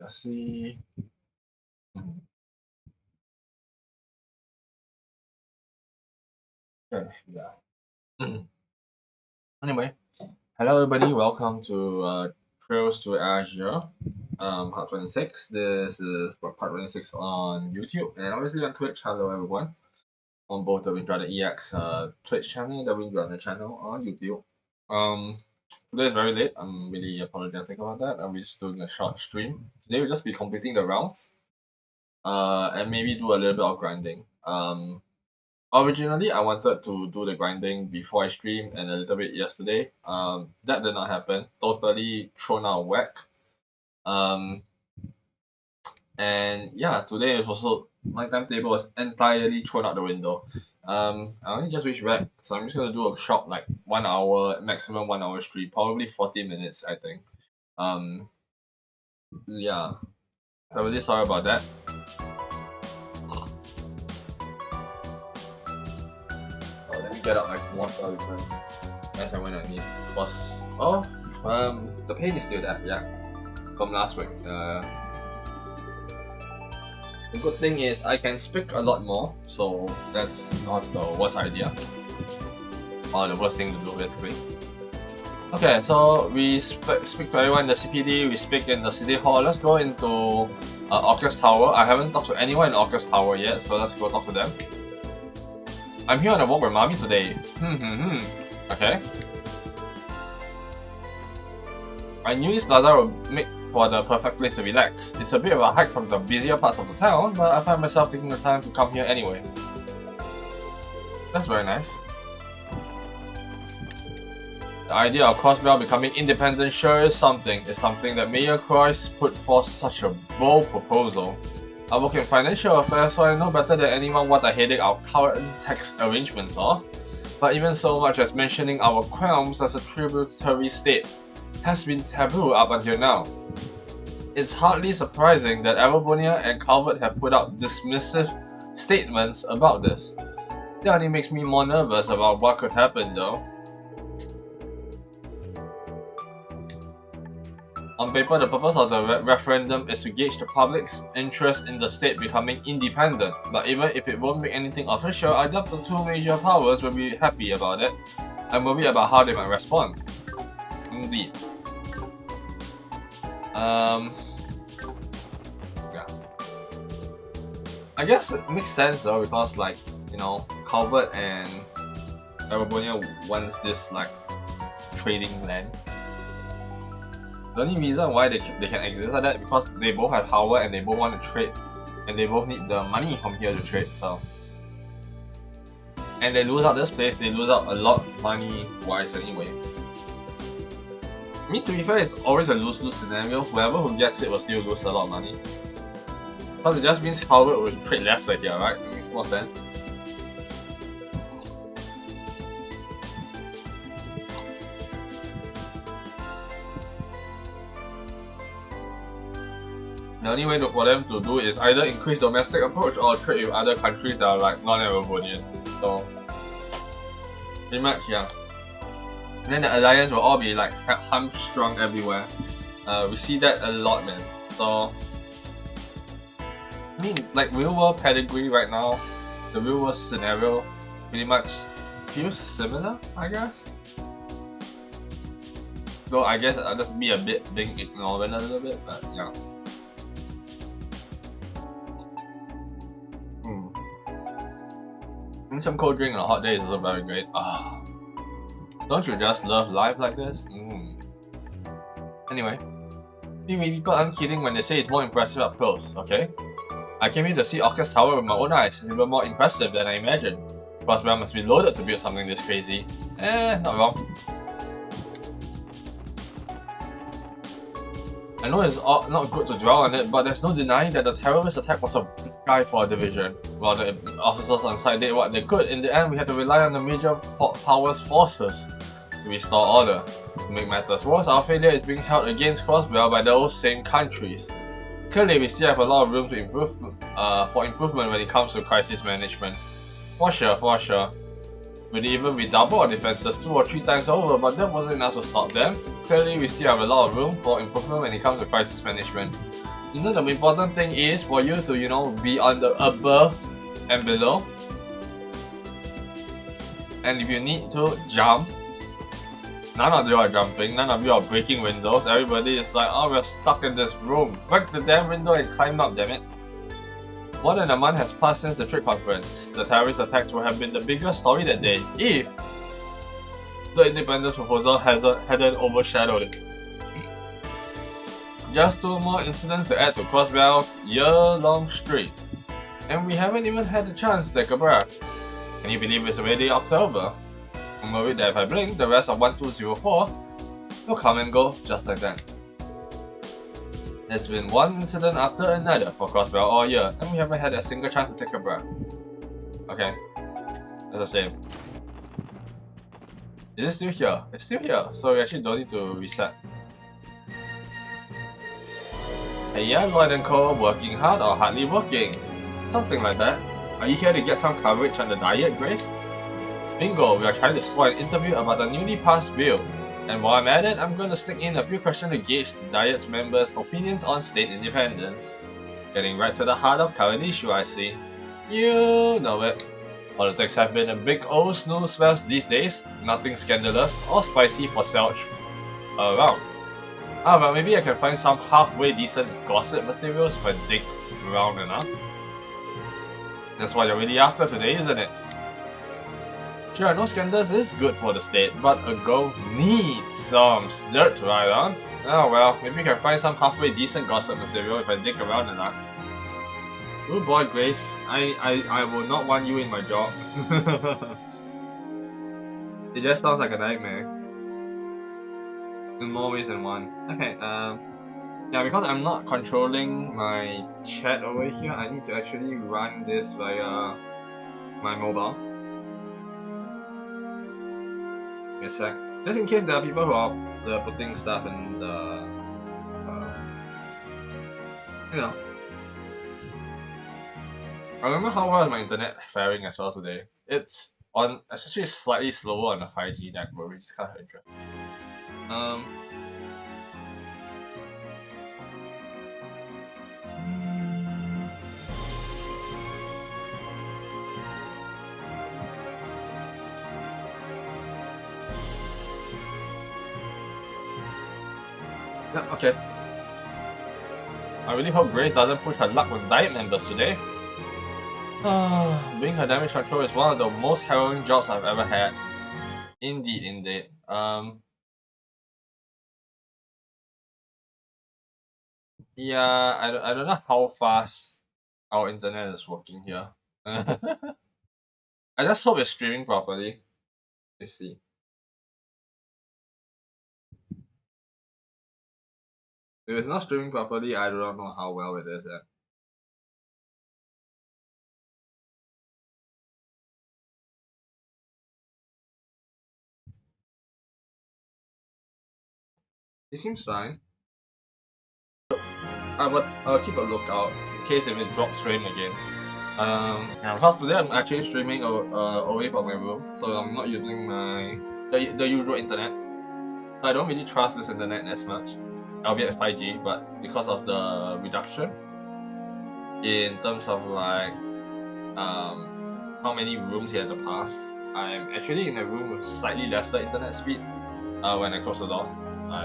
Let's see. Okay, yeah. Anyway, hello everybody. Welcome to Trails to Azure, part 26. This is part 26 on YouTube and obviously on Twitch. Hello everyone on both the Windrunner EX Twitch channel and the Windrunner channel on YouTube. Um, Today is very late. I'm really apologetic about that. I'm just doing a short stream. Today we'll just be completing the rounds, and maybe do a little bit of grinding. Originally, I wanted to do the grinding before I stream and a little bit yesterday. That did not happen. Totally thrown out of whack. And yeah, today is also my timetable was entirely thrown out the window. I only just reached back, so I'm just gonna do a short, like 1 hour, maximum 1 hour stream, probably 40 minutes, I think. Yeah, I'm really sorry about that. Let me get out my water as I went on it. Was the pain is still there, yeah, from last week. The good thing is I can speak a lot more, so that's not the worst idea. Or the worst thing to do, basically. Okay, so we speak to everyone in the CPD, we speak in the City Hall. Let's go into Orcus Tower. I haven't talked to anyone in Orcus Tower yet, so let's go talk to them. I'm here on a walk with Mommy today. Okay. I knew this plaza would make for the perfect place to relax. It's a bit of a hike from the busier parts of the town, but I find myself taking the time to come here anyway. That's very nice. The idea of Crossbell becoming independent sure is something. It's something that Mayor Croix put forth such a bold proposal. I work in financial affairs, so I know better than anyone what a headache our current tax arrangements are. But even so much as mentioning our realms as a tributary state has been taboo up until now. It's hardly surprising that Avabonia and Calvert have put out dismissive statements about this. That only makes me more nervous about what could happen though. On paper, the purpose of the referendum is to gauge the public's interest in the state becoming independent, but even if it won't make anything official, I doubt the two major powers will be happy about it, and worry about how they might respond. Indeed. Yeah. I guess it makes sense though, because like, you know, Calvert and Arabonia wants this like trading land. The only reason why they can exist like that because they both have power and they both want to trade, and they both need the money from here to trade. So, and they lose out this place, they lose out a lot money wise anyway. I mean, to be fair, it's always a lose-lose scenario. Whoever who gets it will still lose a lot of money. Because it just means Calvert will trade lesser here, right? It makes more sense. The only way for them to do is either increase domestic approach or trade with other countries that are like non-Arabonian. So, pretty much, yeah. And then the alliance will all be like hamstrung everywhere. We see that a lot, man. So, I mean, like real world pedigree right now, the real world scenario pretty much feels similar, I guess. Though I guess I'll just be a bit being ignorant a little bit, but yeah. And some cold drink on a hot day is also very great. Don't you just love life like this? Anyway, people aren't kidding when they say it's more impressive up close, okay? I came here to see Orcus Tower with my own eyes. It's even more impressive than I imagined. Crossbell must be loaded to build something this crazy. Not wrong. I know it's not good to dwell on it, but there's no denying that the terrorist attack was a big guy for our division. While the officers on site did what they could, in the end we had to rely on the major powers' forces to restore order. To make matters worse, our failure is being held against Crossbell by those same countries. Clearly, we still have a lot of room to improve for improvement when it comes to crisis management. For sure. We'd even redouble our defenses 2 or 3 times over, but that wasn't enough to stop them. Clearly, we still have a lot of room for improvement when it comes to crisis management. The important thing is for you to be on the above and below. And if you need to jump, none of you are jumping, none of you are breaking windows. Everybody is like, oh, we're stuck in this room. Break the damn window and climb up, damn it. More than a month has passed since the trade conference. The terrorist attacks would have been the biggest story that day if the independence proposal hadn't overshadowed it. Just 2 more incidents to add to Crossbell's year-long streak. And we haven't even had the chance to take a breath. Can you believe it's already October? I'm worried that if I blink, the rest of 1204 will come and go just like that. There's been one incident after another for Crossbell all year, and we haven't had a single chance to take a breath. Okay, that's the same. Is it still here? It's still here, so we actually don't need to reset. Hey yeah, Lloyd & Co. working hard or hardly working? Something like that. Are you here to get some coverage on the diet, Grace? Bingo, we are trying to score an interview about the newly passed bill. And while I'm at it, I'm gonna stick in a few questions to gauge the Diet's members' opinions on state independence. Getting right to the heart of current issue, I see. You know it. Politics have been a big old snooze fest these days. Nothing scandalous or spicy for Selch around. But maybe I can find some halfway decent gossip materials if I dig around enough. That's what you're really after today, isn't it? Sure, no scandals is good for the state, but a girl needs some dirt to ride on. Oh well, maybe I can find some halfway decent gossip material if I dig around enough. Good boy, Grace. I will not want you in my job. It just sounds like a nightmare. In more ways than one. Okay, yeah, because I'm not controlling my chat over here, I need to actually run this via my mobile. Give me a sec. Just in case there are people who are putting stuff in the, you know. I remember how well is my internet faring as well today. It's actually slightly slower on the 5G network, which is kind of interesting. Yeah, okay. I really hope Grace doesn't push her luck with diet members today. Being her damage control is one of the most harrowing jobs I've ever had. Indeed, indeed. Yeah, I don't know how fast our internet is working here. I just hope it's streaming properly. Let's see. If it's not streaming properly, I do not know how well it is. It seems fine. But I'll keep a lookout in case if it drops frame again. Yeah, because today I'm actually streaming away from my room, so I'm not using the usual internet. I don't really trust this internet as much, albeit 5G, but because of the reduction in terms of like how many rooms you have to pass, I'm actually in a room with slightly lesser internet speed when I close the door.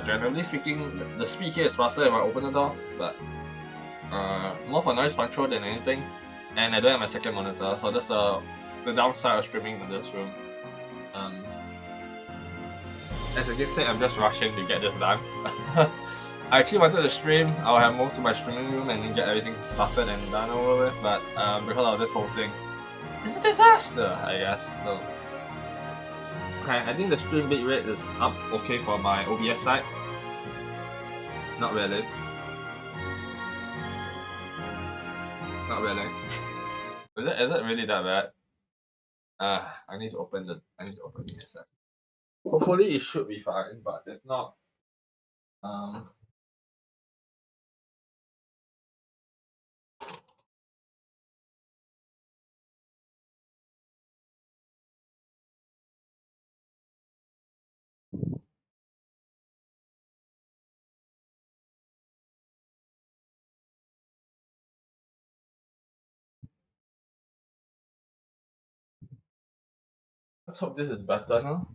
Generally speaking, the speed here is faster if I open the door, but more for noise control than anything. And I don't have my second monitor, so that's the downside of streaming in this room. As I did say, I'm just rushing to get this done. I actually wanted to stream. I'll have moved to my streaming room and then get everything started and done over with, but because of this whole thing, it's a disaster, I guess. So, okay, I think the stream bitrate is up okay for my OBS side. Not really. Not really. Is it really that bad? I need to open the sec. Hopefully it should be fine, but if not, Let's hope this is better now.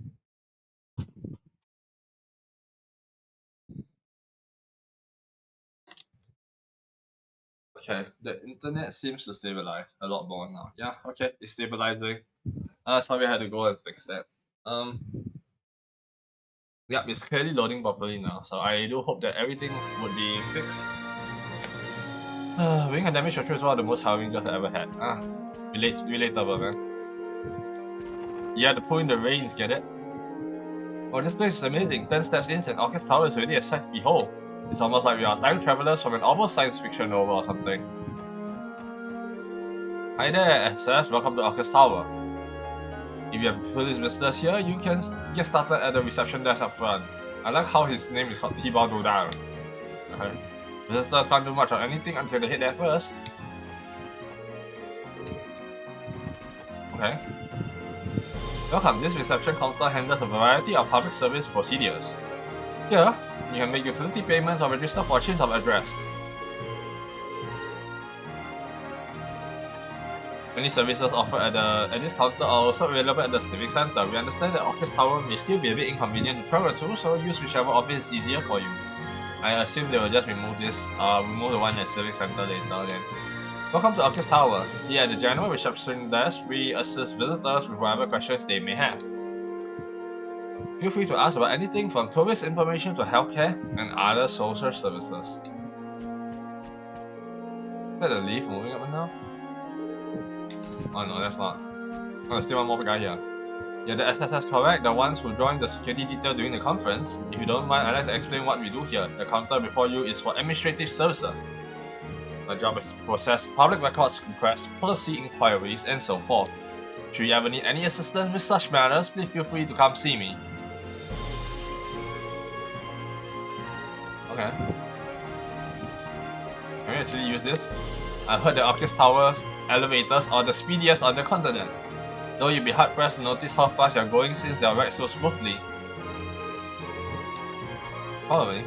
Okay, the internet seems to stabilize a lot more now. Yeah, okay, it's stabilizing. Sorry I had to go and fix that. Yep, it's clearly loading properly now, so I do hope that everything would be fixed. Being a damage control is one of the most harrowing jobs I ever had. Relatable, man. You had to pull in the reins, get it? Oh, this place is amazing. 10 steps in and Orchis Tower is already a sight to behold. It's almost like we are time travelers from an almost science fiction novel or something. Hi there, SS. Welcome to Orchis Tower. If you have police business here, you can get started at the reception desk up front. I like how his name is called T-Bar Dodan. Okay. Visitors can't do much of anything until they hit there first. Okay. Welcome. This reception counter handles a variety of public service procedures. Here, you can make utility payments or register for change of address. Many services offered at this counter are also available at the Civic Center. We understand that Orchis Tower may still be a bit inconvenient to travel to, so use whichever office is easier for you. I assume they will just remove the one at Civic Center later then. Welcome to Orchis Tower. Here at the general reception desk, we assist visitors with whatever questions they may have. Feel free to ask about anything from tourist information to healthcare and other social services. Is that the leaf moving up and down? Oh no, that's not. Oh, there's still one more guy here. Yeah, the SSS correct, the ones who joined the security detail during the conference. If you don't mind, I'd like to explain what we do here. The counter before you is for administrative services. My job is to process public records requests, policy inquiries, and so forth. Should you ever need any assistance with such matters, please feel free to come see me. Okay. Can we actually use this? I've heard the Orchis Tower's elevators are the speediest on the continent. Though you'd be hard pressed to notice how fast you're going since they ride so smoothly. Following.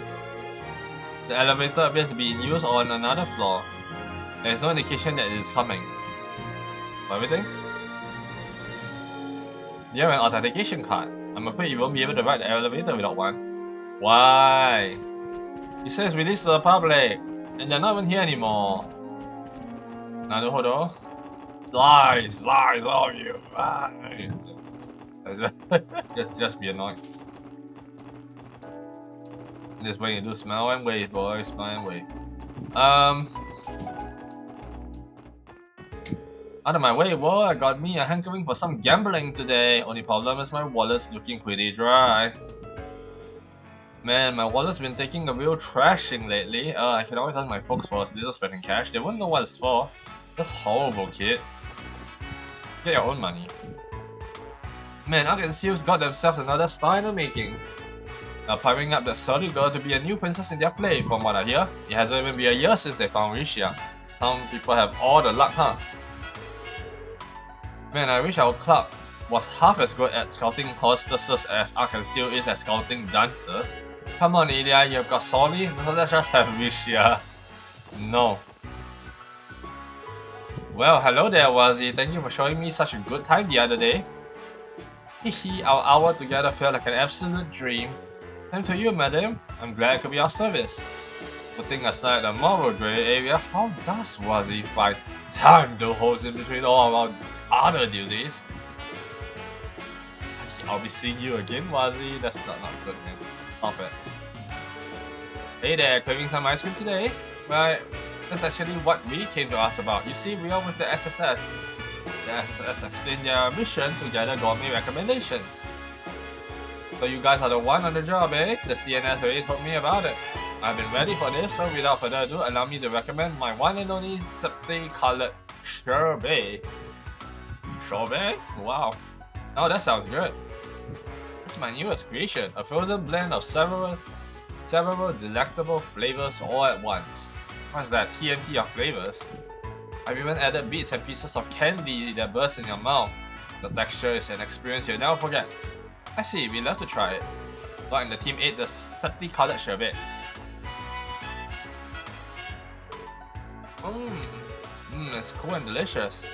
The elevator appears to be in use on another floor. There is no indication that it is coming. For everything? You have an authentication card. I'm afraid you won't be able to ride the elevator without one. Why? It says released to the public, and they're not even here anymore. Naruhodo? Lies, all of you. Lies. just be annoyed. Just wait and do smile and wave, boys. Smile and wave. Out of my way, boy. I got me a hankering for some gambling today. Only problem is my wallet's looking pretty dry. Man, my wallet's been taking a real trashing lately. I can always ask my folks for a little spending cash. They wouldn't know what it's for. That's horrible, kid. Get your own money. Man, Ark and Seals got themselves another star in the making. They're powering up the Saudi girl to be a new princess in their play, from what I hear. It hasn't even been a year since they found Risha. Some people have all the luck, huh? Man, I wish our club was half as good at scouting hostesses as Ark and Seal is at scouting dancers. Come on, Ilya, you've got Solly? Let's just have Risha. No. Well, hello there, Wazi. Thank you for showing me such a good time the other day. Hehe, our hour together felt like an absolute dream. And to you, madam, I'm glad I could be of service. Putting aside the moral grey area, how does Wazi find time to hold in between all of our other duties? I'll be seeing you again, Wazi. That's not good, man. Stop it. Hey there, craving some ice cream today? Right. That's actually what we came to ask about. You see, we are with the SSS. The SSS explained their mission to gather gourmet recommendations. So you guys are the one on the job, eh? The CNS already told me about it. I've been ready for this, so without further ado, allow me to recommend my one and only septy-colored sherbet. Sherbet? Wow. Oh, that sounds good. It's my newest creation, a frozen blend of several delectable flavors all at once. What's that? TNT of flavors? I've even added bits and pieces of candy that burst in your mouth. The texture is an experience you'll never forget. I see, we'd love to try it. But and the team ate the septy-colored sherbet. It's cool and delicious.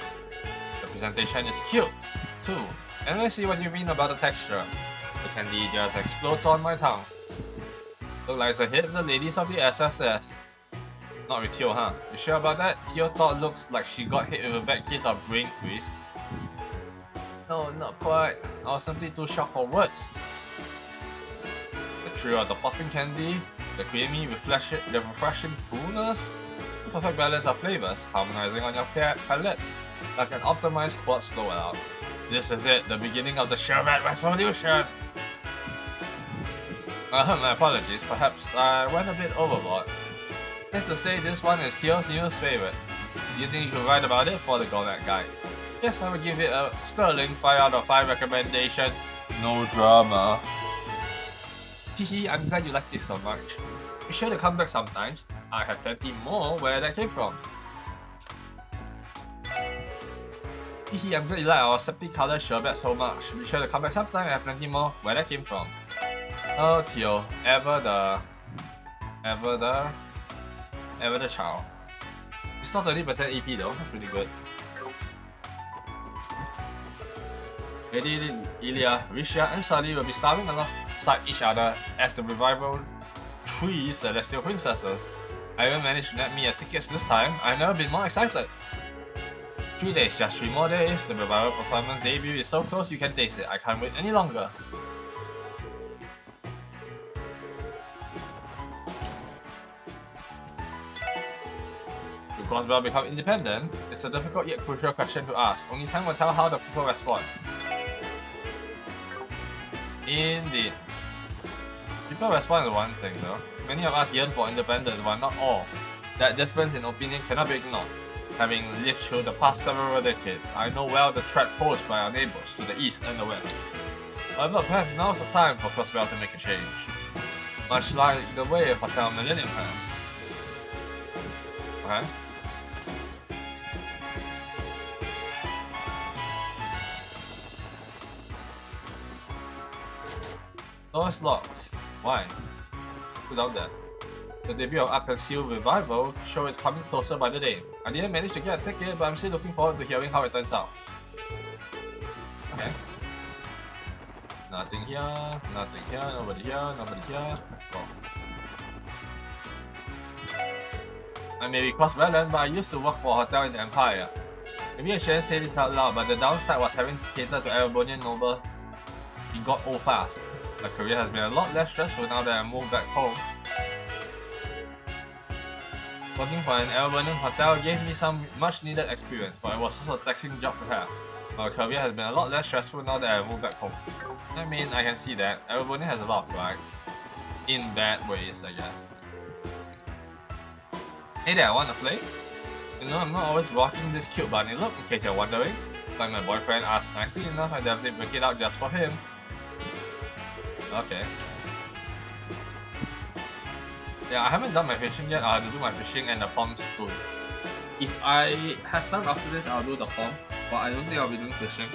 The presentation is cute, too. And let's see what you mean about the texture. The candy just explodes on my tongue. Look like a hit the ladies of the SSS. Not with Teo, huh? You sure about that? Teo thought looks like she got hit with a bad case of brain freeze. No, not quite. I was simply too shocked for words. The trio of the popping candy, the creamy, refreshing fullness, the perfect balance of flavors, harmonizing on your palate like an optimized quad blowout. This is it, the beginning of the sherbet revolution! My apologies, perhaps I went a bit overboard. Let's just say this one is Teo's newest favorite. Do you think you could write about it for the Gourmet Guide? Yes, I would give it a sterling 5 out of 5 recommendation. No drama. Hehe, I'm glad you liked it so much. Be sure to come back sometimes. I have plenty more where that came from. Hehe, I'm glad you like our septic color sherbet so much. Be sure to come back sometime. I have plenty more where that came from. Oh, Teo, ever the child. It's not 20% AP though, that's pretty good. Lady Ilya, Risha, and Sally will be starving alongside each other as the revival 3 Celestial Princesses. I even managed to net me a tickets this time. I've never been more excited. 3 days, just 3 more days. The revival performance debut is so close you can taste it. I can't wait any longer. Will Crossbell become independent? It's a difficult yet crucial question to ask. Only time will tell how the people respond. Indeed. People respond to one thing though. Many of us yearn for independence, but not all. That difference in opinion cannot be ignored. Having lived through the past several decades, I know well the threat posed by our neighbors to the east and the west. However, perhaps now's the time for Crossbell to make a change. Much like the way Hotel Millennium has. Okay. Door is locked. Why? Without that. The debut of Apexil Revival show is coming closer by the day. I didn't manage to get a ticket, but I'm still looking forward to hearing how it turns out. Okay. Nothing here, nobody here. Let's go. I may be cross-balance, but I used to work for a hotel in the Empire. Maybe I shouldn't say this out loud, but the downside was having to cater to Erebonian noble. It got old fast. My career has been a lot less stressful now that I moved back home. Working for an Erebonian hotel gave me some much needed experience, but it was also a taxing job to have. My career has been a lot less stressful now that I moved back home. I mean, I can see that. Erebonian has a lot of pride. In bad ways, I guess. Hey there, wanna play? You know, I'm not always rocking this cute bunny look, in case you're wondering. Like my boyfriend asked nicely enough, I definitely break it out just for him. Okay. Yeah, I haven't done my fishing yet. I'll have to do my fishing and the farm soon. If I have time after this, I'll do the farm. But I don't think I'll be doing fishing.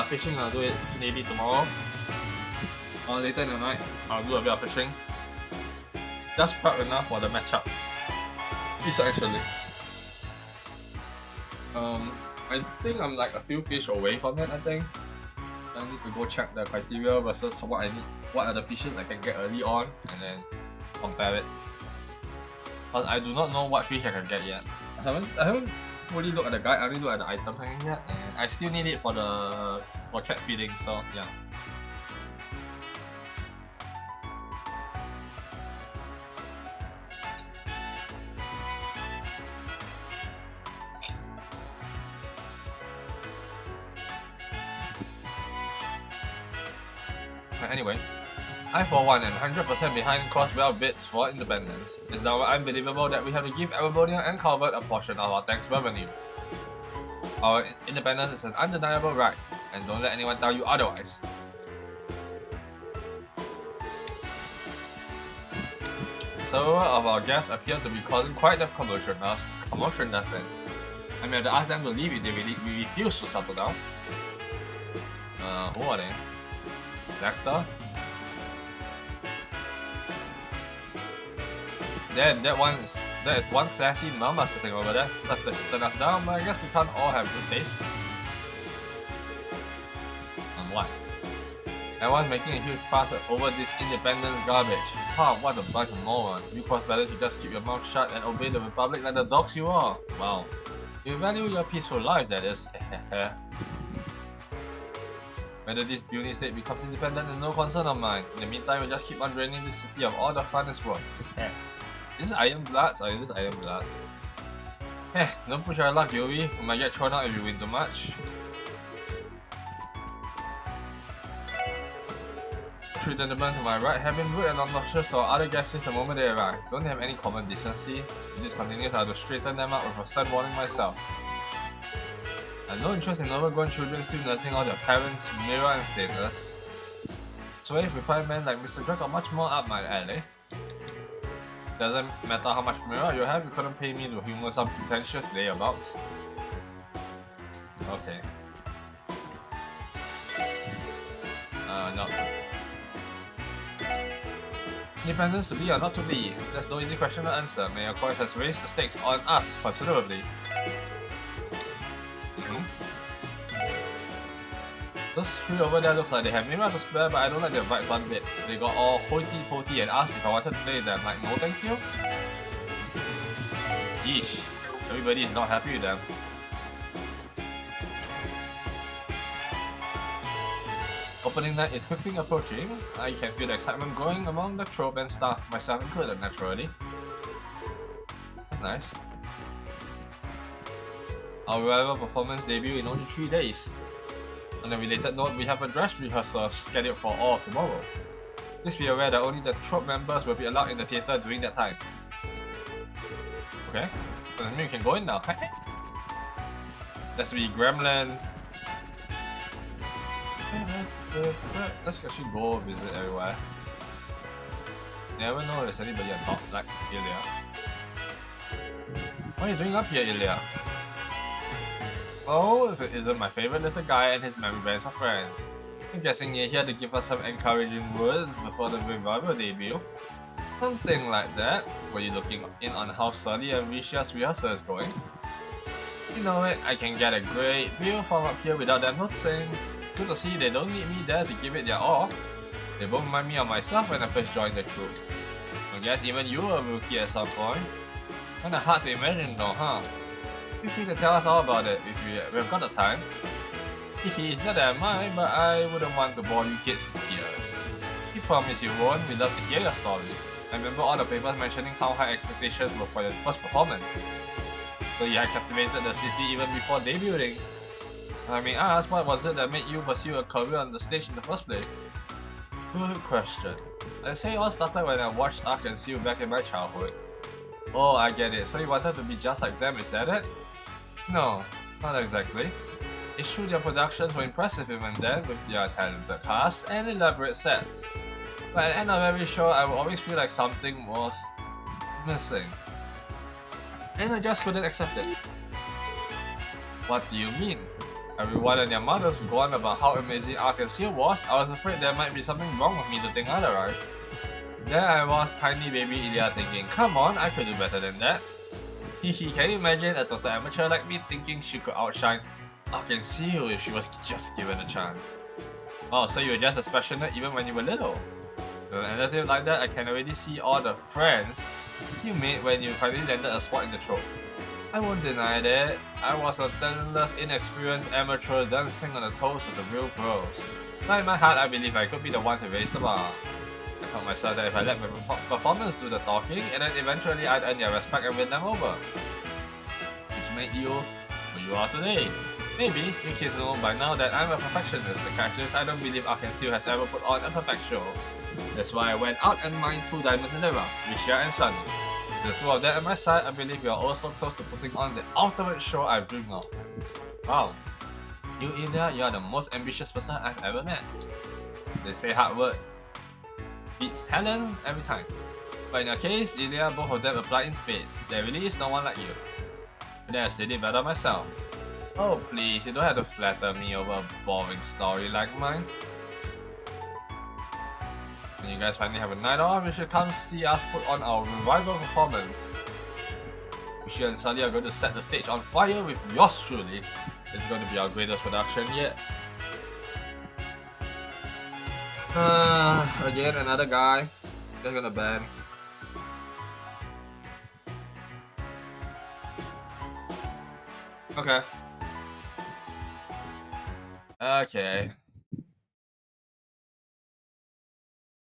Fishing I'll do it maybe tomorrow. Or later in the night, I'll do a bit of fishing. That's prep enough for the matchup. It's actually. I think I'm like a few fish away from it, I think. I need to go check the criteria versus what I need, what are the fishes I can get early on, and then compare it. But I do not know what fish I can get yet. I haven't really looked at the guide. I only looked at the item hanging yet, and I still need it for cat feeding. So yeah. Anyway, I for one am 100% behind Crossbell bids for independence. It's now unbelievable that we have to give Erebonian and Calvert a portion of our tax revenue. Our independence is an undeniable right, and don't let anyone tell you otherwise. Several of our guests appear to be causing quite a commotion nothings. I may have to ask them to leave if they refuse to settle down. Who are they? Nectar? Damn, that is one classy mama sitting over there. Such that she turned us down, but I guess we can't all have good taste. what? Everyone's making a huge fuss over this independence garbage. Ha, what a bunch of morons. You cross better to just keep your mouth shut and obey the Republic like the dogs you are. Wow. You value your peaceful life, that is. Whether this puny state becomes independent is no concern of mine. In the meantime, we just keep on draining this city of all the fun in this world. Is this Ironbloods or is this Ironbloods? Don't push our luck, Yui. We might get thrown out if you win too much. The three gentlemen to my right have been rude and obnoxious to our other guests since the moment they arrived. Don't they have any common decency? If this continues, I have to straighten them out with a stern warning myself. I have no interest in overgrown children still nursing all their parents' mirror and status. So if we find men like Mr. Drake are much more up my alley. Doesn't matter how much mirror you have, you couldn't pay me to humor some pretentious layabouts. Okay. No. Independence to be or not to be? There's no easy question to answer. Mayor Coy has raised the stakes on us considerably. Those three over there look like they have mirror to spare, but I don't like their vibes one bit. They got all hoity-toity and asked if I wanted to play them. Like, no thank you? Yeesh. Everybody is not happy with them. Opening night is quickly approaching. I can feel the excitement growing among the troop and staff, myself included, naturally. That's nice. Our revival performance debut in only 3 days. On a related note, we have a dress rehearsal scheduled for all tomorrow. Please be aware that only the troop members will be allowed in the theatre during that time. Okay, so that means we can go in now. Let's be Gremlin. Let's actually go visit everywhere. Never know there's anybody on top, like Ilya. What are you doing up here, Ilya? Oh, if it isn't my favorite little guy and his merry bands of friends. I'm guessing you're here to give us some encouraging words before the revival debut. Something like that. Were you looking in on how Sully and Risha's rehearsal is going? You know it, I can get a great view from up here without them noticing. Good to see they don't need me there to give it their all. They both remind me of myself when I first joined the troupe. I guess even you were a rookie at some point. Kinda hard to imagine though, huh? Feel free to tell us all about it if we've got the time. It's not that I mind, but I wouldn't want to bore you kids to tears. You promise you won't, we'd love to hear your story. I remember all the papers mentioning how high expectations were for your first performance. So you had captivated the city even before debuting. I mean, ask, what was it that made you pursue a career on the stage in the first place? Good question. I say it all started when I watched Ark and Seal back in my childhood. Oh, I get it. So you wanted to be just like them, is that it? No, not exactly. It's true their productions were impressive even then, with their talented cast and elaborate sets. But at the end of every show, I would always feel like something was missing. And I just couldn't accept it. What do you mean? Everyone and their mothers would go on about how amazing Ark and Seal was. I was afraid there might be something wrong with me to think otherwise. There I was, tiny baby Ilya, thinking, come on, I could do better than that. Hehe, can you imagine a total amateur like me thinking she could outshine Ark and Seal if she was just given a chance? Oh, so you were just as passionate even when you were little? With an attitude like that, I can already see all the friends you made when you finally landed a spot in the troop. I won't deny that. I was a talentless, inexperienced amateur dancing on the toes of the real pros. But in my heart, I believe I could be the one to raise the bar. I told myself that if I let my performance do the talking, and then eventually I'd earn their respect and win them over. Which made you who you are today. Maybe you kids know by now that I'm a perfectionist. The catch is, I don't believe Ark and Seal has ever put on a perfect show. That's why I went out and mined 2 diamonds in the round, Risha and Sunny. With the 2 of them at my side, I believe we are also close to putting on the ultimate show I've dreamed of. Wow. You, Ilya, you are the most ambitious person I've ever met. They say hard work beats talent every time. But in your case, Ilya, both of them apply in spades. There really is no one like you. But I've said it better myself. Oh please, you don't have to flatter me over a boring story like mine. When you guys finally have a night off, you should come see us put on our revival performance. Rishi and Sully are going to set the stage on fire with yours truly. It's going to be our greatest production yet. Again, another guy. They're gonna ban. Okay. Okay.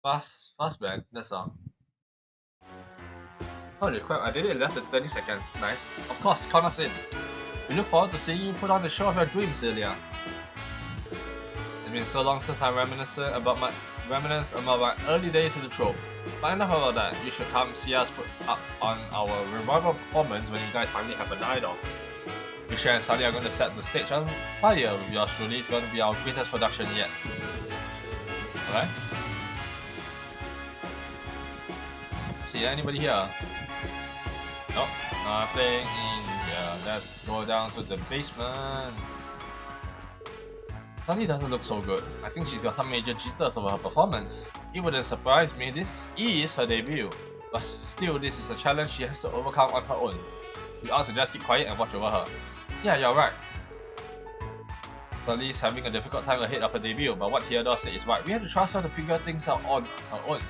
Fast ban. That's all. Holy crap! I did it in less than 30 seconds. Nice. Of course, count us in. We look forward to seeing you put on the show of your dreams, Celia. It's been so long since I reminisced about my early days in the trope. But enough about that. You should come see us put up on our revival performance when you guys finally have an idol. Michelle and Sully are going to set the stage on fire with yours truly. It's going to be our greatest production yet. Alright? See anybody here? Nope, nothing in here. Let's go down to the basement. Sully doesn't look so good. I think she's got some major jitters over her performance. It wouldn't surprise me, this is her debut. But still, this is a challenge she has to overcome on her own. We ought to just keep quiet and watch over her. Yeah, you're right. Sully's having a difficult time ahead of her debut, but what Theodore said is right. We have to trust her to figure things out on her own.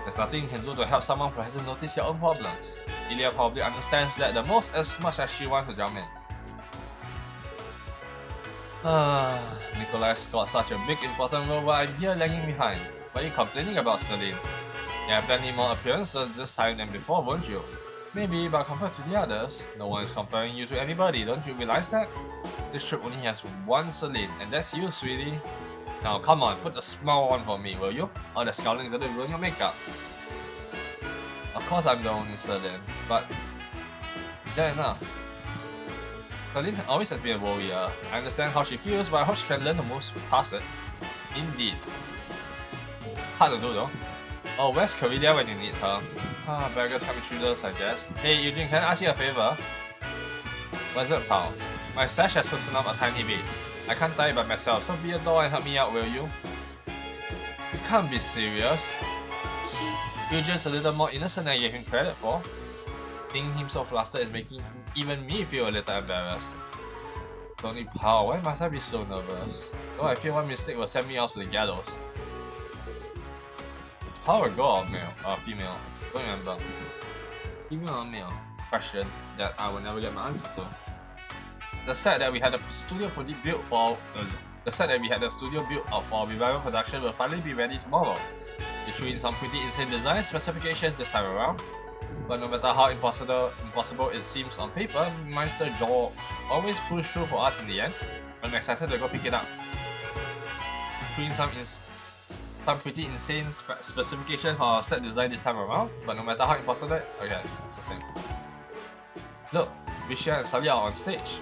There's nothing you can do to help someone who hasn't noticed your own problems. Ilya probably understands that the most as much as she wants to jump in. Nikolai's got such a big important role while I'm here lagging behind. But you're complaining about Celine. You have plenty more appearances this time than before, won't you? Maybe, but compared to the others, no one is comparing you to anybody, don't you realize that? This trip only has one Celine, and that's you, sweetie. Now come on, put a smile on for me, will you? Or the scowling is gonna ruin your makeup. Of course I'm the only Celine, but is that enough? Celine always has been a warrior. I understand how she feels, but I hope she can learn to move past it. Indeed. Hard to do though. Oh, where's Corellia when you need her? Beggars come intruders, I guess. Hey, Eugene, can I ask you a favor? What's it, pal? My stash has loosened up a tiny bit. I can't tie it by myself, so be a doll and help me out, will you? You can't be serious. Eugene's a little more innocent than I gave him credit for. Seeing him so flustered is making even me feel a little embarrassed. Tony Powell, why must I be so nervous? Though I fear one mistake will send me off to the gallows. Power girl or male? Or female? Don't remember. Female or male? Question that I will never get my answer to. The set that we had the studio built for revival production will finally be ready tomorrow. We threw in some pretty insane design specifications this time around. But no matter how impossible it seems on paper, Meister George always pushed through for us in the end. I'm excited to go pick it up. Threw in some pretty insane specifications for our set design this time around, but no matter how impossible okay, it's the same. Look, Visha and Sully are on stage.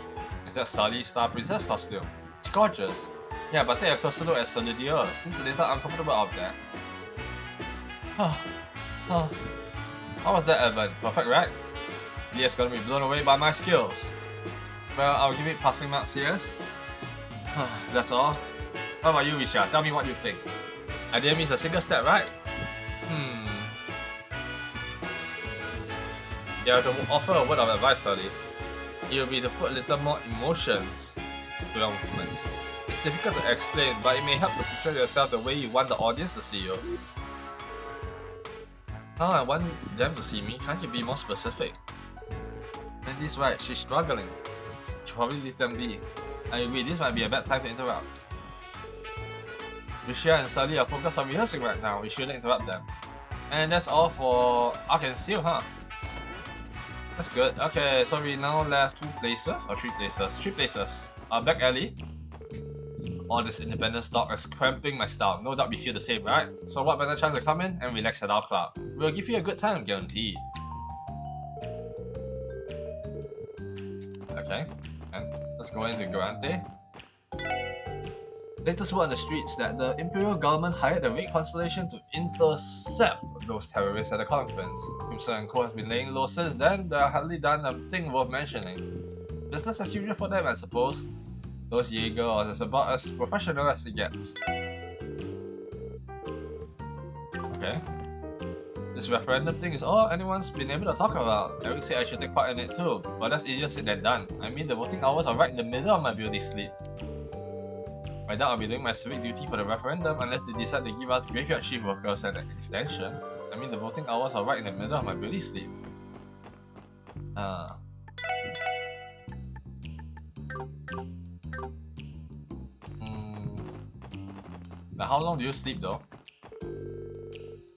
Is that Sully's Star Princess costume? It's gorgeous. Yeah, but take a closer look at Solidier. Seems a little uncomfortable out there. How was that, Evan? Perfect, right? Leah's gonna be blown away by my skills. Well, I'll give it passing marks, yes? That's all. How about you, Visha? Tell me what you think. I didn't miss a single step, right? Yeah, to offer a word of advice, Sully. It will be to put a little more emotions to your movements. It's difficult to explain, but it may help to picture yourself the way you want the audience to see you. How I want them to see me, can't you be more specific? Andy's right, she's struggling. Should probably leave them be. I agree, this might be a bad time to interrupt. Lucia and Sully are focused on rehearsing right now, we shouldn't interrupt them. And that's all for Arc and Steel, huh? That's good. Okay, so we now left 2 places, or 3 places. 3 places. Back alley. All this independent stock is cramping my style. No doubt we feel the same, right? So what better chance to come in and relax at our club? We'll give you a good time, guaranteed. Okay, and let's go into Garante. Latest word on the streets that the Imperial government hired the Red Constellation to intercept those terrorists at the conference. Crimson and Co has been laying low since then. They have hardly done a thing worth mentioning. Business as usual for them, I suppose. Those Jaegers is about as professional as it gets. Okay. This referendum thing is all anyone's been able to talk about. Eric said I should take part in it too, but that's easier said than done. I mean, the voting hours are right in the middle of my beauty sleep. I doubt I'll be doing my civic duty for the referendum unless they decide to give us graveyard shift workers an extension. I mean, the voting hours are right in the middle of my beauty sleep. Now, how long do you sleep though?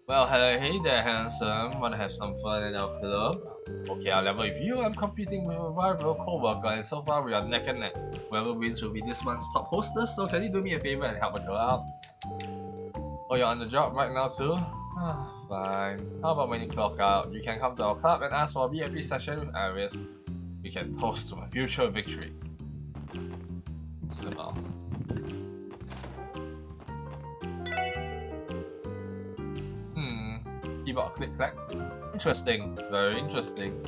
Well, hey there, handsome. Wanna have some fun at our club? Okay, I'll level with you. I'm competing with a rival co-worker, and so far we are neck and neck. Whoever wins will be this month's top hostess, so can you do me a favor and help a girl out? Oh, you're on the job right now too? Fine. How about when you clock out, you can come to our club and ask for a VIP session with Iris. We can toast to my future victory. Simple. Keyboard click clack. Interesting, very interesting.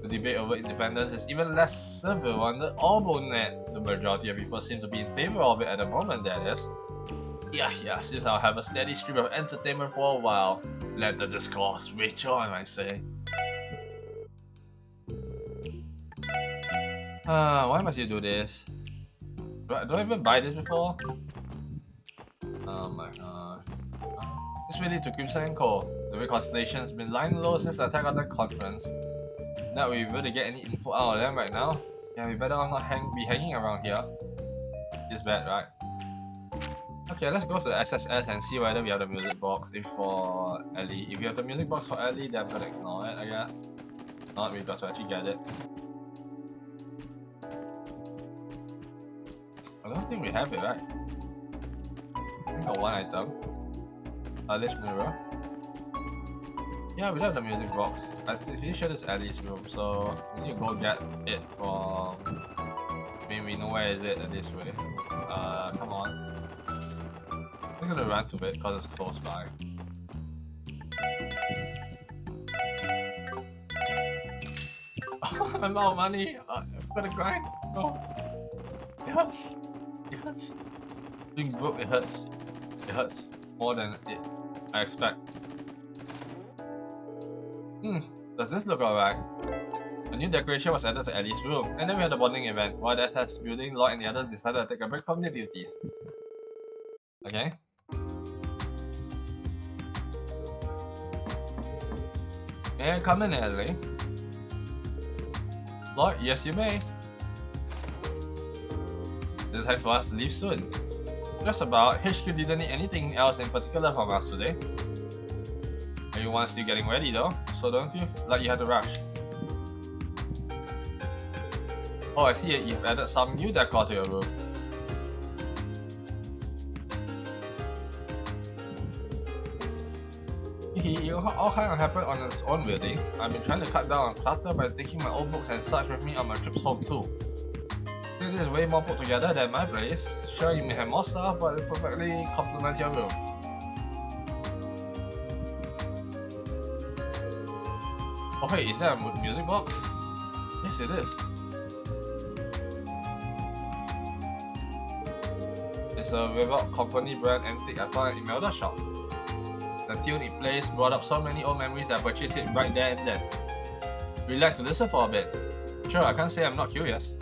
The debate over independence is even less civil on the ArboNet. The majority of people seem to be in favor of it at the moment, that is. Yeah, since I'll have a steady stream of entertainment for a while. Let the discourse rage on, I say. Why must you do this? Do I even buy this before? Oh my god. It's really to Crimson & Co. The Reconciliation has been lying low since the attack on the conference. Now we better get any info out of them right now. Yeah, we better not be hanging around here. It's bad, right? Okay, let's go to the SSS and see whether we have the music box for Ellie. If we have the music box for Ellie, then I'm gonna ignore it, I guess. Not, we've got to actually get it. I don't think we have it, right? I got one item. Alice mirror. Yeah, we have the music box. I'm pretty sure this is Ellie's room, so we need to go get it from... I mean, we know where is it this way. Come on. I'm gonna run to it because it's close by. I'm out of money! I've got to grind! No! It hurts! It hurts! Being broke, it hurts. It hurts more than I expect. Does this look alright? A new decoration was added to Ellie's room, and then we had the bonding event, while the SS building, Lloyd and the others decided to take a break from their duties. Okay. May I come in, Ellie? Lloyd, yes you may. It's time for us to leave soon. Just about. HQ didn't need anything else in particular from us today. Everyone's still getting ready though, so don't feel like you have to rush. Oh, I see it. You've added some new decor to your room. It all kind of happened on its own really. I've been trying to cut down on clutter by taking my old books and such with me on my trips home too. This is way more put together than my place. Sure, you may have more stuff, but it perfectly complements your room. Oh hey, is that a music box? Yes, it is. It's a without company brand antique I found at Imelda's shop. The tune it plays brought up so many old memories that I purchased it right there and then. Would you like to listen for a bit? Sure, I can't say I'm not curious.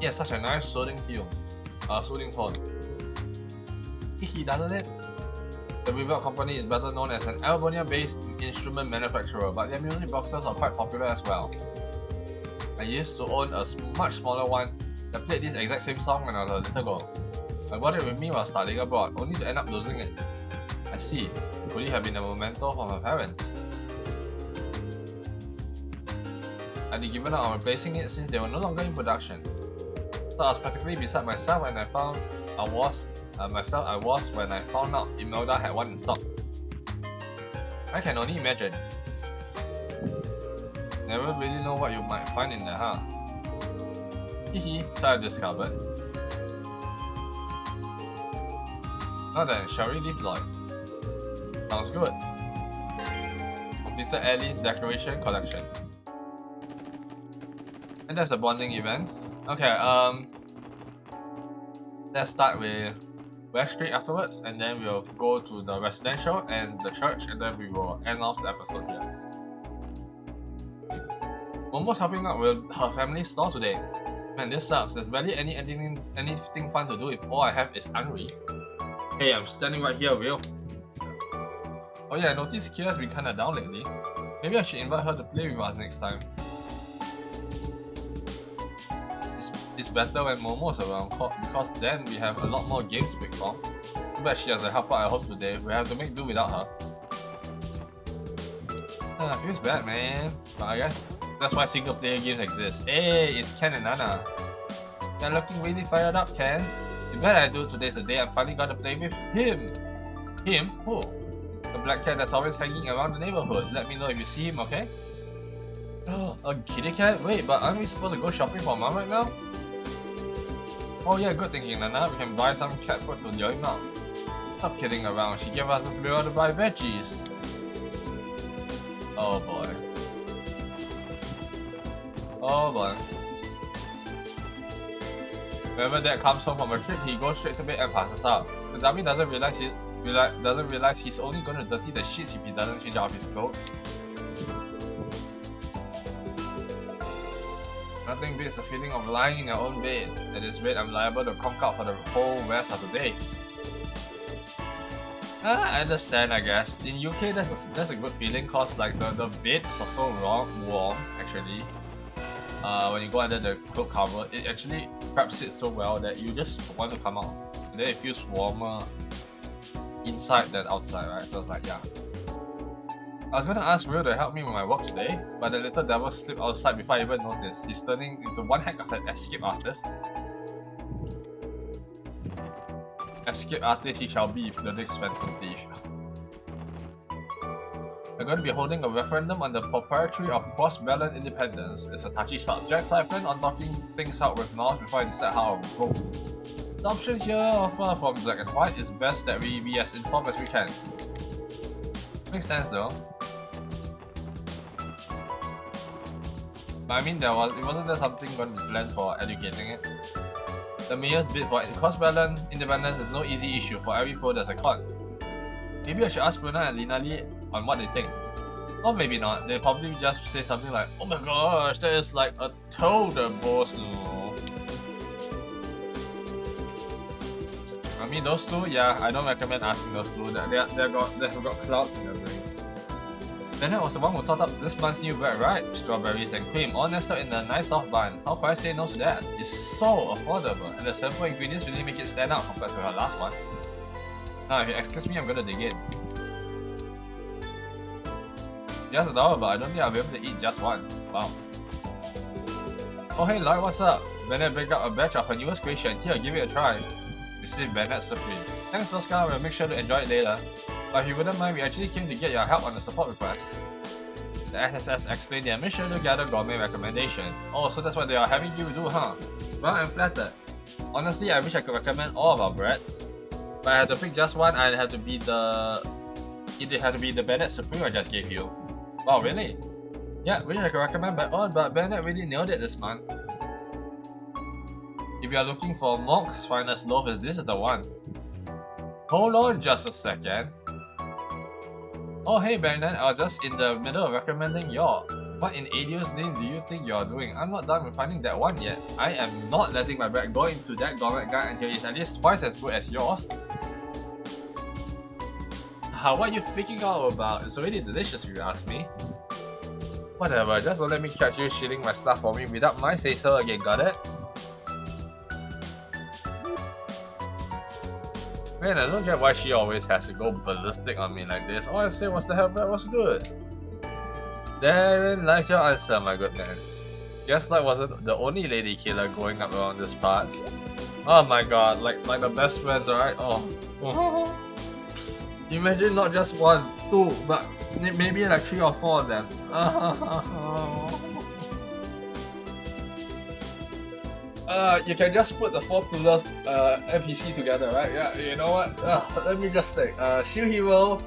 Yeah, such a nice soothing tone. Doesn't it? The Reverb company is better known as an Albania-based instrument manufacturer, but their music boxes are quite popular as well. I used to own a much smaller one that played this exact same song when I was a little girl. I bought it with me while studying abroad, only to end up losing it. I see. Could it have been a memento from my parents? I'd given up on replacing it since they were no longer in production. So I was practically beside myself when I found I was when I found out Imelda had one in stock. I can only imagine. Never really know what you might find in there, huh? Hehe, so I've discovered. Now then, shall we deploy? Sounds good. Completed Ellie's decoration collection. And that's a bonding event. Okay, let's start with West Street afterwards, and then we'll go to the residential and the church, and then we will end off the episode here. Momo's helping out with her family store today. Man, this sucks. There's barely anything fun to do if all I have is Anri. Hey, I'm standing right here, Will. Oh yeah, I noticed Kia's been kinda down lately. Maybe I should invite her to play with us next time. It's better when Momo's around, because then we have a lot more games to pick from. Too bad she has a help out at home today. We have to make do without her. Feels bad, man. But I guess that's why single player games exist. Hey, it's Ken and Nana. You're looking really fired up, Ken. You bet I do. Today's the day I'm finally gonna play with him. Him? Who? The black cat that's always hanging around the neighborhood. Let me know if you see him, okay? A kitty cat? Wait, but aren't we supposed to go shopping for Mom right now? Oh yeah, good thinking, Nana. We can buy some cat food to lure him out. Stop kidding around. She gave us the thrill to buy veggies. Oh boy. Oh boy. Whenever Dad comes home from a trip, he goes straight to bed and passes out. The dummy doesn't realize he's only gonna dirty the sheets if he doesn't change out his clothes. Nothing beats the feeling of lying in your own bed. At this rate, I'm liable to conk out for the whole rest of the day. I understand, I guess. In UK, that's a good feeling, cause like the beds are so warm actually. When you go under the cloak cover, it actually perhaps sits so well that you just want to come out. And then it feels warmer inside than outside, right? So it's like, yeah. I was gonna ask Will to help me with my work today, but the little devil slipped outside before I even noticed. He's turning into one heck of an escape artist. Escape artist he shall be for the next Phantom Thief. We're going to be holding a referendum on the proprietary of cross-ballot independence. It's a touchy subject, so I plan on talking things out with North before I decide how I'll vote. The option here offered from Black and White is best that we be as informed as we can. Makes sense though. But I mean, wasn't there something going to be planned for educating it? The mayor's bid for cross-ballot independence is no easy issue. For every poll there's a con. Maybe I should ask Bruna and Lina Lee on what they think. Or maybe not. They probably just say something like, "Oh my gosh, that is like a total boss." No. I mean, those two, yeah, I don't recommend asking those two. They've got clouds in their brains. Bennett was the one who thought up this month's new bread, right? Strawberries and cream, all nestled in a nice soft bun. How could I say no to that? It's so affordable, and the simple ingredients really make it stand out compared to her last one. Now, if you excuse me, I'm gonna dig in. Just $1, but I don't think I'll be able to eat just one. Wow. Oh hey Lloyd, what's up? Bennett baked out a batch of her newest creation. Here, give it a try. Receive Bennett Supreme. Thanks Oscar, we'll make sure to enjoy it later. But if you wouldn't mind, we actually came to get your help on the support request. The SSS explained their mission to gather gourmet recommendation. Oh, so that's what they are having you do, huh? Well, I'm flattered. Honestly, I wish I could recommend all of our breads. But I had to pick just one, and it had to be the Bennett Supreme I just gave you. Wow, really? Yeah, wish I could recommend but Bennett really nailed it this month. If you are looking for Monk's finest loaf, this is the one. Hold on just a second. Oh hey Bennett, I was just in the middle of recommending your. What in Adio's name do you think you're doing? I'm not done with finding that one yet. I am not letting my bread go into that gourmet guy until it's at least twice as good as yours. What are you freaking out about? It's already delicious if you ask me. Whatever, just don't let me catch you shilling my stuff for me without my say-so again, got it? Man, I don't get why she always has to go ballistic on me like this. All I said was the hell bread was good. Therein lies your answer, my good man. Guess that wasn't the only lady killer going up around these parts. Oh my god, like the best friends, alright? Oh. Imagine not just one, two, but maybe like 3 or 4 of them. You can just put the four pillars NPC together, right? Yeah, you know what? Let me just think. Shield Hero,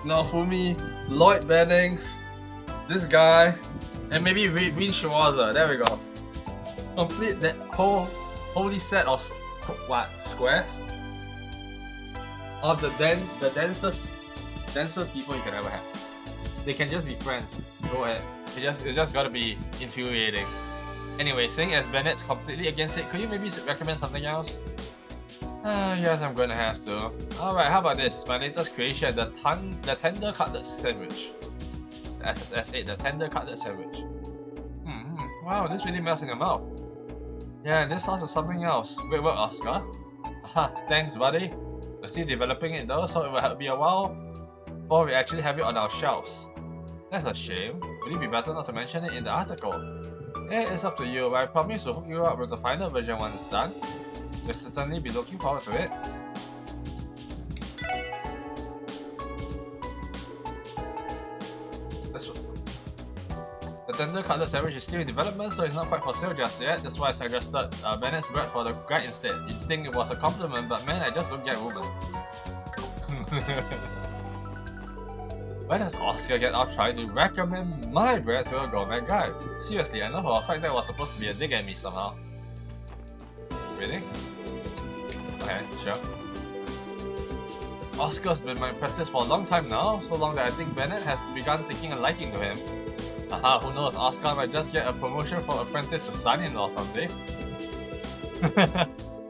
Naofumi, Lloyd Bennings, this guy, and maybe Win Schwarzer. There we go. Complete that holy set of what squares of the densest people you can ever have. They can just be friends. Go ahead. It just gotta be infuriating. Anyway, seeing as Bennett's completely against it, could you maybe recommend something else? Yes, I'm gonna have to. Alright, how about this? My latest creation, the tender cutlet sandwich. The SSS8, the tender cutlet sandwich. Wow, this really melts in your mouth. Yeah, this sauce is something else. Great work, Oscar. Aha, thanks, buddy. We're still developing it though, so it will be a while before we actually have it on our shelves. That's a shame. Would it be better not to mention it in the article? It's up to you, but I promise to hook you up with the final version when it's done. We'll certainly be looking forward to it. The tender cutlet sandwich is still in development, so it's not quite for sale just yet. That's why I suggested Bennett's bread for the guide instead. You'd think it was a compliment, but man, I just don't get women. Where does Oscar get out trying to recommend my bread to a gourmet guy? Seriously, I know for a fact that was supposed to be a dig at me somehow. Really? Okay, sure. Oscar's been my apprentice for a long time now, so long that I think Bennett has begun taking a liking to him. Haha, who knows, Oscar might just get a promotion from apprentice to son-in-law someday.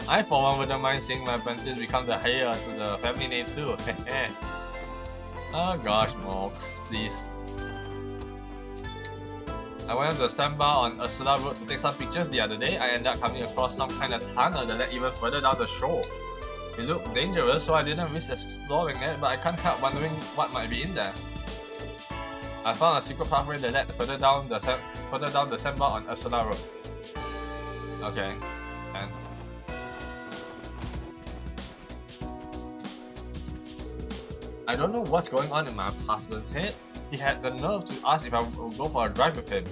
I for one wouldn't mind seeing my apprentice become the heir to the family name too. Oh gosh, Mox, please. I went to the sandbar on Ursula Road to take some pictures the other day. I ended up coming across some kind of tunnel that led even further down the shore. It looked dangerous, so I didn't risk exploring it, but I can't help wondering what might be in there. I found a secret pathway that led further down the sandbar on Ursula Road. Okay, and I don't know what's going on in my husband's head. He had the nerve to ask if I would go for a drive with him.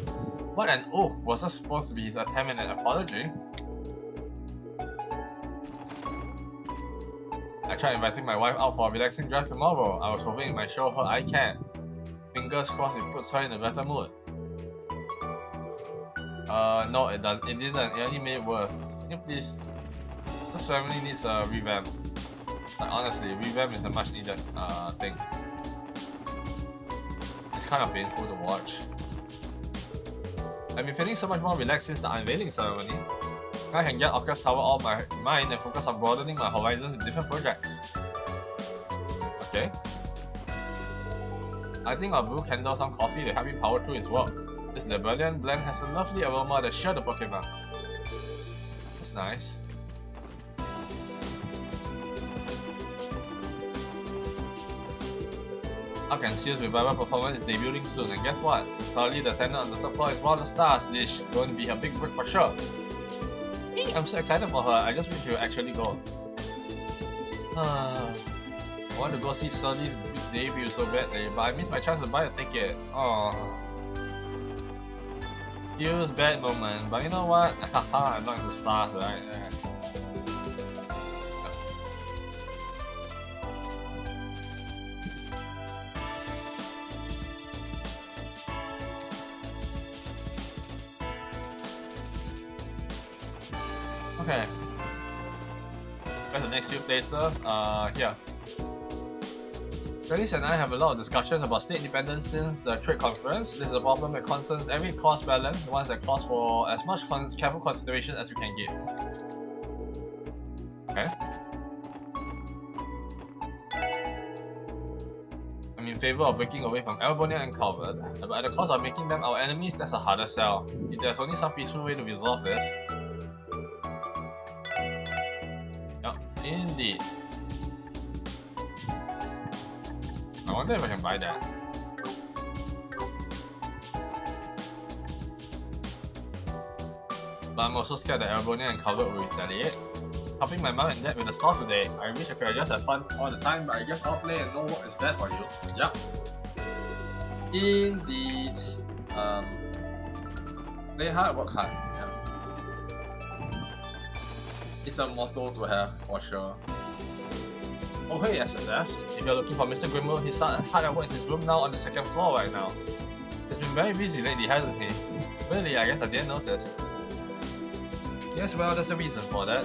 What an oath! Was that supposed to be his attempt at an apology? I tried inviting my wife out for a relaxing drive tomorrow. I was hoping it might show her I can. Fingers crossed it puts her in a better mood. No, it didn't. It only made it worse. Can you please? This family needs a revamp. Like, honestly, revamp is a much needed thing. It's kind of painful to watch. I've been feeling so much more relaxed since the unveiling ceremony. I can get Orcus Tower off my mind and focus on broadening my horizons with different projects. Okay. I think I'll brew Kendall some coffee to help him power through his work. This Liberian blend has a lovely aroma that's sure to perk him up. That's nice. Ark and Seal's revival performance is debuting soon, and guess what? Probably the tenant on the top floor is one of the stars. This is going to be a big break for sure. I'm so excited for her. I just wish she would actually go. I want to go see Sully's big debut so badly, but I missed my chance to buy a ticket. Aww. Feels bad moment, but you know what? Haha, I'm not into stars, right? Okay. That's the next few places. Here. Felice and I have a lot of discussions about state independence since the trade conference. This is a problem that concerns every cost balance, the ones that calls for as much careful consideration as we can give. Okay. I'm in favor of breaking away from Albonia and Calvert, but at the cost of making them our enemies, that's a harder sell. If there's only some peaceful way to resolve this. Yup, indeed. I wonder if I can buy that. But I'm also scared that Albonia and Calvert will retaliate. Helping my mom and dad with the store today. I wish I could just have fun all the time, but I guess I'll play and know what is best for you. Yup. Indeed. Play hard, work hard. Yeah. It's a motto to have, for sure. Oh hey SSS, if you're looking for Mr. Grimble, he's hard at work in his room now on the second floor right now. He's been very busy lately, hasn't he? Really, I guess I didn't notice. Yes, well, there's a reason for that.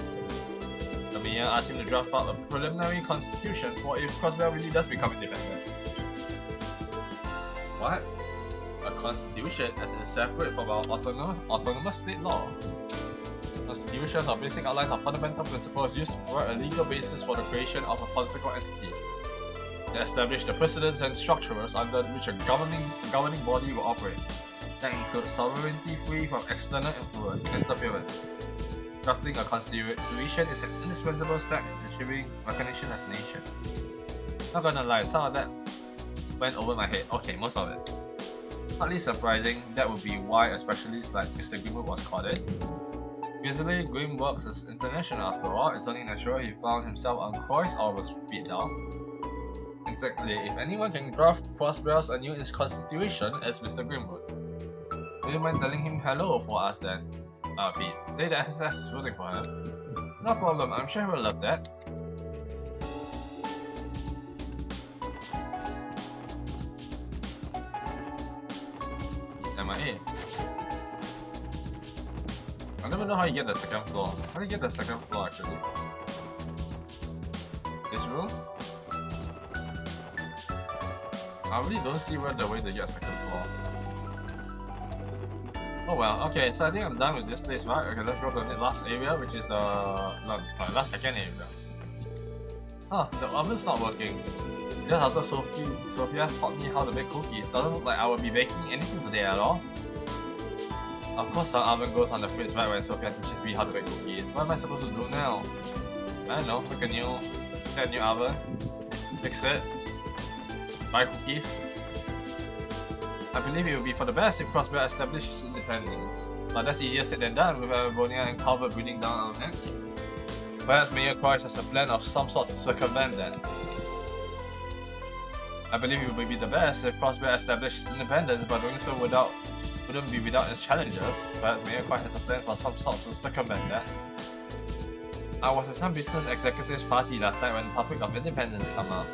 The mayor asked him to draft up a preliminary constitution for if Crossbell really does become independent. What? A constitution as in separate from our autonomous state law? Constitutions are basic outlines of fundamental principles used to provide a legal basis for the creation of a political entity. They establish the precedents and structures under which a governing body will operate. That includes sovereignty free from external interference. Drafting a constitution is an indispensable step in achieving recognition as a nation. Not gonna lie, some of that went over my head. Okay, most of it. Hardly surprising, that would be why a specialist like Mr. Grimwood was called in. Usually, Grim works as international after all, it's only natural he found himself on course or was beat down. Exactly, if anyone can draft Crossbells a new constitution as Mr. Grimwood. Do you mind telling him hello for us then? Pete, say the SSS is rooting for him. No problem, I'm sure he will love that. He's MIA. I don't even know how you get the second floor. How do you get the second floor actually? This room? I really don't see where the way to get second floor. Oh well, okay, so I think I'm done with this place, right? Okay, let's go to the last area, which is the last second area. The oven's not working. Just after Sophia taught me how to bake cookies. Doesn't look like I will be baking anything today at all. Of course, her oven goes on the fridge right when Sophia teaches me how to bake cookies. What am I supposed to do now? I don't know, get a new oven, fix it, buy cookies. I believe it would be for the best if Crossbell establishes independence, but that's easier said than done with Aribonia and Calvert breathing down our necks. Perhaps Mayor Croix has a plan of some sort to circumvent that. I believe it would be the best if Crossbell establishes independence, but doing so wouldn't be without its challenges. Perhaps Mayor Croix has a plan for some sort to circumvent that. I was at some business executives party last night when the topic of independence came up.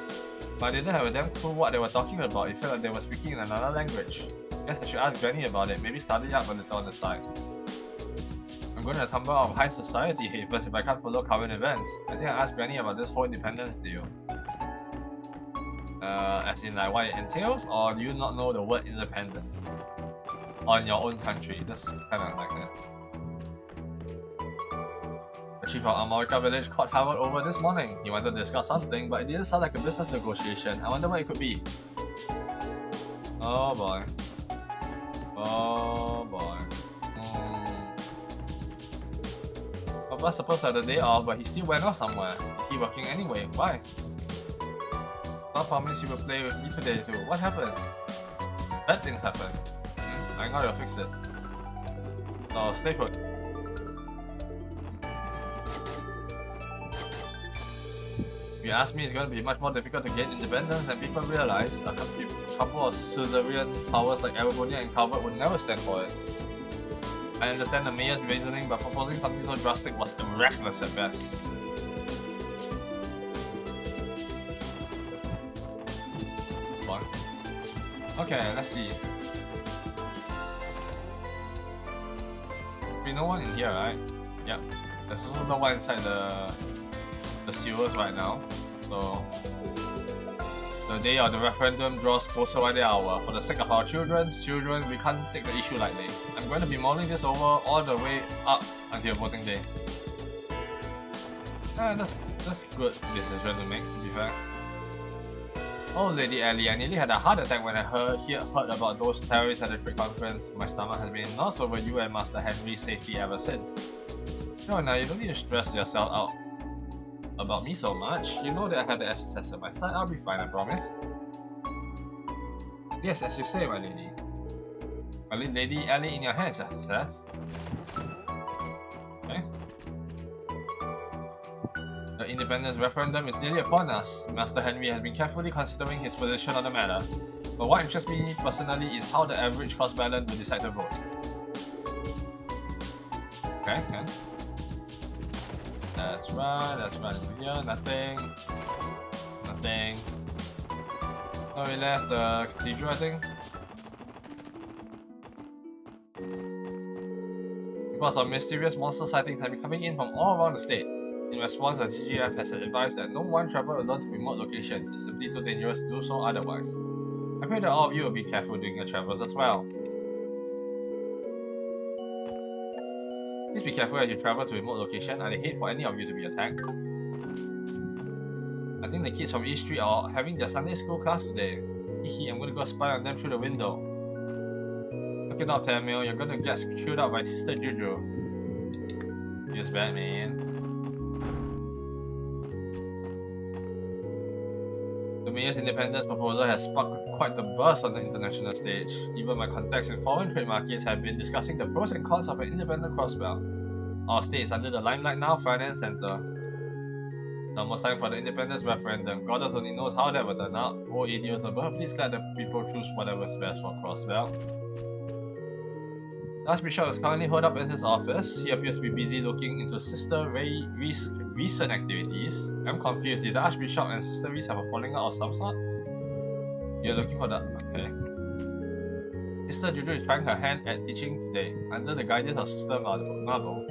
But I didn't have a damn clue what they were talking about. It felt like they were speaking in another language. Guess I should ask Granny about it, maybe study up a little on the side. I'm going to tumble out of high society havens if I can't follow current events. I think I asked Granny about this whole independence deal. As in like what it entails, or do you not know the word independence? On your own country, just kind of like that. The chief of America village called Howard over this morning. He wanted to discuss something, but it didn't sound like a business negotiation. I wonder what it could be. Oh boy. Oh boy. I was supposed to have the day off, but he still went off somewhere. Is he working anyway? Why? God promised he would play with me today too. What happened? Bad things happen. I gotta fix it. So stay put. If you ask me, it's going to be much more difficult to gain independence than people realize. A couple of suzerain powers like Aribonia and Calvert would never stand for it. I understand the mayor's reasoning, but proposing something so drastic was reckless at best. What? Okay, let's see. There's no one in here, right? Yep. There's also no one inside the sewers right now. So the day of the referendum draws closer by the hour. For the sake of our children, we can't take the issue lightly. I'm going to be mulling this over all the way up until voting day. That's good decision to make, to be fair. Oh, Lady Ellie, I nearly had a heart attack when I heard about those terrorists at the trade conference. My stomach has been knots over you and Master Henry's safety ever since. No, now you don't need to stress yourself out about me so much. You know that I have the SSS on my side. I'll be fine, I promise. Yes, as you say, my lady. My Lady Ellie in your hands, SSS. Okay. The independence referendum is nearly upon us. Master Henry has been carefully considering his position on the matter. But what interests me personally is how the average cost balance will decide to vote. Okay. Let's run into here, nothing. Nothing. Oh, we left the cathedral, I think. Because of mysterious monster sightings have been coming in from all around the state. In response, the TGF has advised that no one travel alone to remote locations. It's simply too dangerous to do so otherwise. I pray that all of you will be careful during your travels as well. Please be careful as you travel to remote location. I hate for any of you to be attacked. I think the kids from East Street are having their Sunday school class today. Hehe, I'm gonna go spy on them through the window. Look it up, Tamil. You're gonna get chewed out by Sister Juju. Use Batman. The mayor's independence proposal has sparked quite the buzz on the international stage. Even my contacts in foreign trade markets have been discussing the pros and cons of an independent crossbelt. Our state is under the limelight now, front and center. It's almost time for the independence referendum. God only knows how that will turn out. Oh, idiots above, please let the people choose whatever's best for crossbelt. The Archbishop is currently holed up in his office. He appears to be busy looking into Sister Ree's recent activities. I'm confused. Did the Archbishop and Sister Reese have a falling out of some sort? You're looking for the... okay. Sister Juju is trying her hand at teaching today, under the guidance of Sister Marble.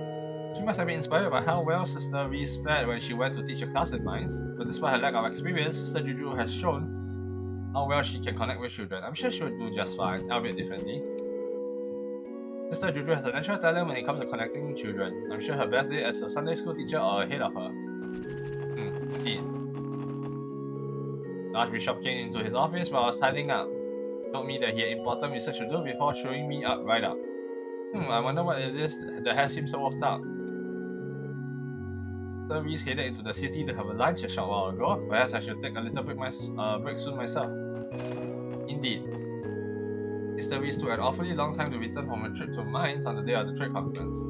She must have been inspired by how well Sister Reese fared when she went to teach a class in mines, but despite her lack of experience, Sister Juju has shown how well she can connect with children. I'm sure she would do just fine, albeit differently. Sister Juju has a natural talent when it comes to connecting with children. I'm sure her best days as a Sunday school teacher are ahead of her. Indeed. The Archbishop came into his office while I was tidying up. He told me that he had important research to do before showing me up right up. I wonder what it is that has him so worked up. Sister Reese headed into the city to have a lunch a short while ago. Perhaps I should take a little break soon myself. Indeed. Sister Reese took an awfully long time to return from a trip to mines on the day of the trade conference.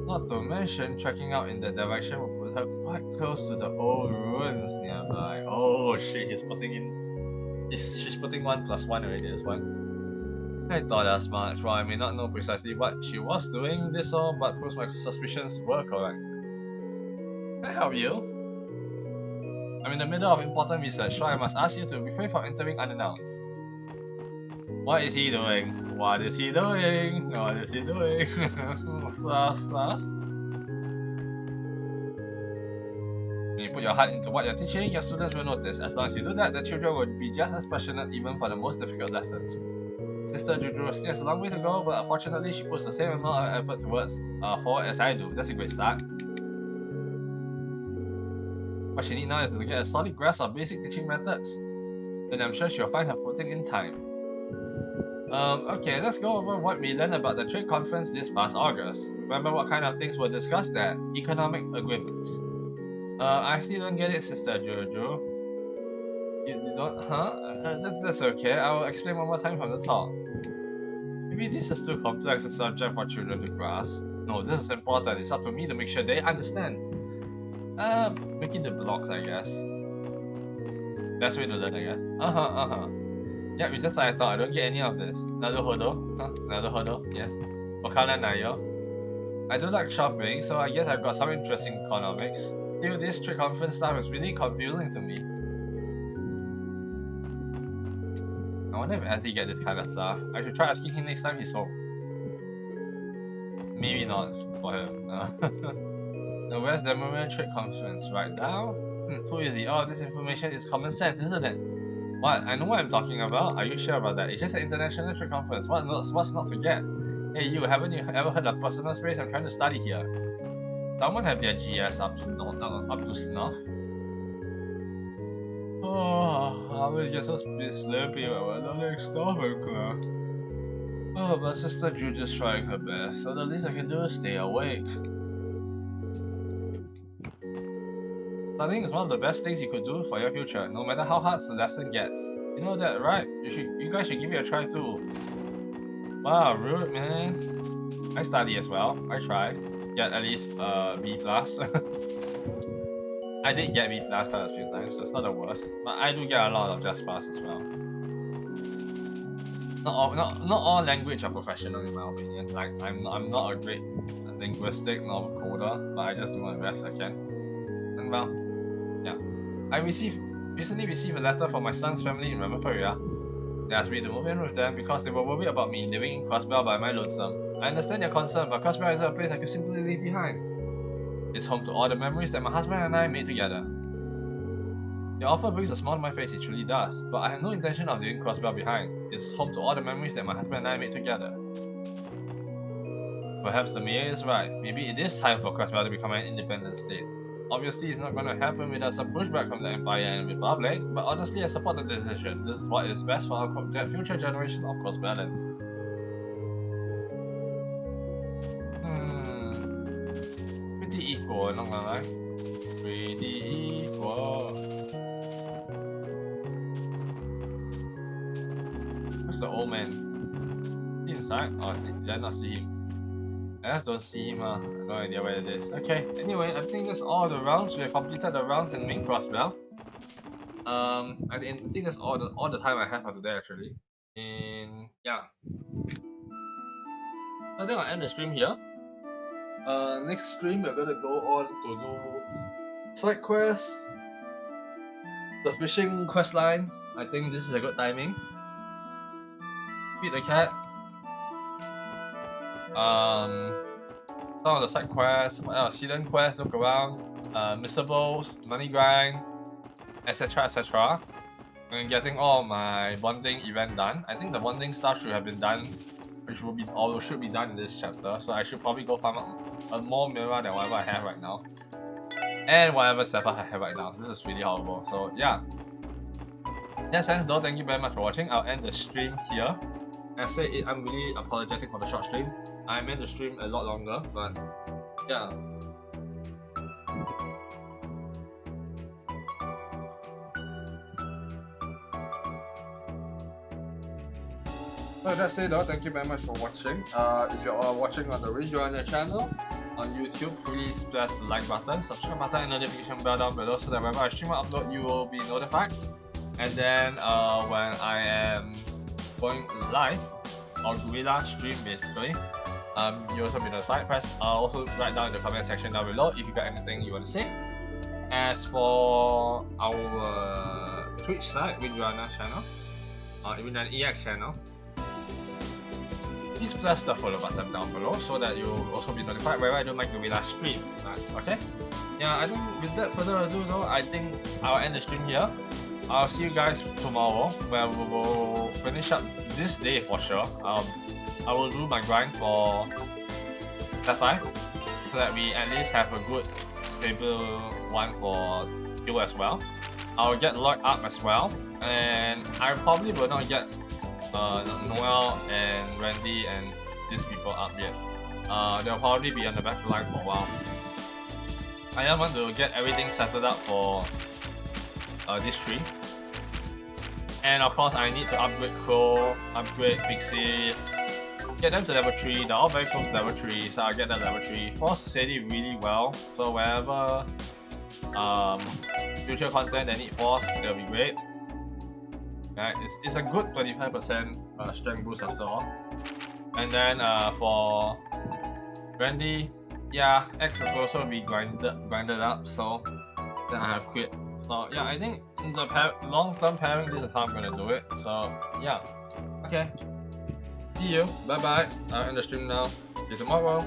Not to mention, trekking out in that direction would put her quite close to the old ruins nearby. Oh shit, she's putting 1 plus 1 already as 1. I thought as much. While I may not know precisely what she was doing, this all but proves my suspicions were correct. Can I help you? I'm in the middle of important research, so I must ask you to refrain from entering unannounced. What is he doing? What is he doing? What is he doing? Sus. When you put your heart into what you're teaching, your students will notice. As long as you do that, the children will be just as passionate even for the most difficult lessons. Sister Juju still has a long way to go, but unfortunately she puts the same amount of effort towards forward as I do. That's a great start. What she needs now is to get a solid grasp of basic teaching methods. Then I'm sure she'll find her footing in time. Okay, let's go over what we learned about the trade conference this past August. Remember what kind of things were discussed there? Economic agreements. I still don't get it, Sister Jojo. You don't? Huh? That's okay. I will explain one more time from the top. Maybe this is too complex a subject for children to grasp. No, this is important. It's up to me to make sure they understand. Making the blocks, I guess. Best way to learn, I guess. Yep, it's just like I thought. I don't get any of this. Another hurdle? Another hurdle? Yes. Wakala Nayo. I do like shopping, so I guess I've got some interest in economics. Still, this trade conference stuff is really confusing to me. I wonder if Auntie get this kind of stuff. I should try asking him next time he's home. Maybe not for him. Now, where's the Memorial Trade Conference? Right now? Too easy. Oh, this information is common sense, isn't it? What? I know what I'm talking about. Are you sure about that? It's just an international trade conference. What's not to get? Hey you, haven't you ever heard of personal space? I'm trying to study here. Someone have their GS up to snuff? Oh, I will get so sleepy when we're learning stuff in class. Oh, but Sister Juju's trying her best, so the least I can do is stay awake. Studying is one of the best things you could do for your future, no matter how hard the lesson gets. You know that, right? You guys should give it a try too. Wow, rude, man. I study as well. I try. Get at least B+. I did get B+ quite a few times, so it's not the worst. But I do get a lot of just pass as well. not all language are professional in my opinion. Like I'm not a great linguistic nor coder, but I just do my best I can. And well, yeah. I recently received a letter from my son's family in Korea. They asked me to move in with them because they were worried about me living in Crossbell by my lonesome. I understand your concern, but Crossbell isn't a place I could simply leave behind. It's home to all the memories that my husband and I made together. The offer brings a smile to my face, it truly does, but I have no intention of leaving Crossbell behind. It's home to all the memories that my husband and I made together. Perhaps the mayor is right. Maybe it is time for Crossbell to become an independent state. Obviously, it's not going to happen without some pushback from the Empire and Republic, but honestly, I support the decision. This is what is best for our future generation of Crossbellans. Pretty equal, not gonna lie. Pretty equal. Where's the old man? Is he inside? Oh, did I not see him? I just don't see him, no idea where it is. Okay, anyway, I think that's all the rounds. We have completed the rounds in main Crossbell. I think that's all the time I have for today actually. And yeah. I think I'll end the stream here. Next stream we're gonna go on to do side quests, the fishing quest line. I think this is a good timing. Feed the cat. Some of the side quests, hidden quests, look around, missables, money grind, etc. etc. And getting all my bonding event done. I think the bonding stuff should have been done, which will be or should be done in this chapter. So I should probably go farm up more mirror than whatever I have right now, and whatever setup I have right now. This is really horrible. So yeah. Yes, thanks though. Thank you very much for watching. I'll end the stream here. As I said, I'm really apologetic for the short stream. I meant to stream a lot longer, but yeah. So that's it though, thank you very much for watching. If you are watching on the Rejoiner channel on YouTube, please press the like button, subscribe button and notification bell down below so that whenever I stream or upload you will be notified. And then when I am going live or guerrilla stream basically, you also be notified. Press also write down in the comment section down below if you got anything you want to say. As for our Twitch side, Windrunner channel, Windrunner EX channel, please press the follow button down below so that you'll also be notified whenever I do my guerrilla stream. Okay? Yeah, I think without further ado though, I think I'll end the stream here. I'll see you guys tomorrow where we will finish up this day for sure. I will do my grind for Sapphire so that we at least have a good stable one for you as well. I'll get Lloyd up as well, and I probably will not get Noel and Randy and these people up yet. They'll probably be on the back line for a while. I just want to get everything settled up for this tree. And of course I need to upgrade Crow, upgrade Pixie, get them to level 3. They're all very close to level 3, so I'll get that level 3. Force Sadie really well, so wherever future content that need Force, they'll be great. Right, it's a good 25% strength boost after all. And then for Randy, yeah, X will also be grinded up, so then I have quit. So yeah, I think in the long-term pairing, this is how I'm gonna do it. So yeah, okay. See you. Bye bye. I'll end the stream now. See you tomorrow.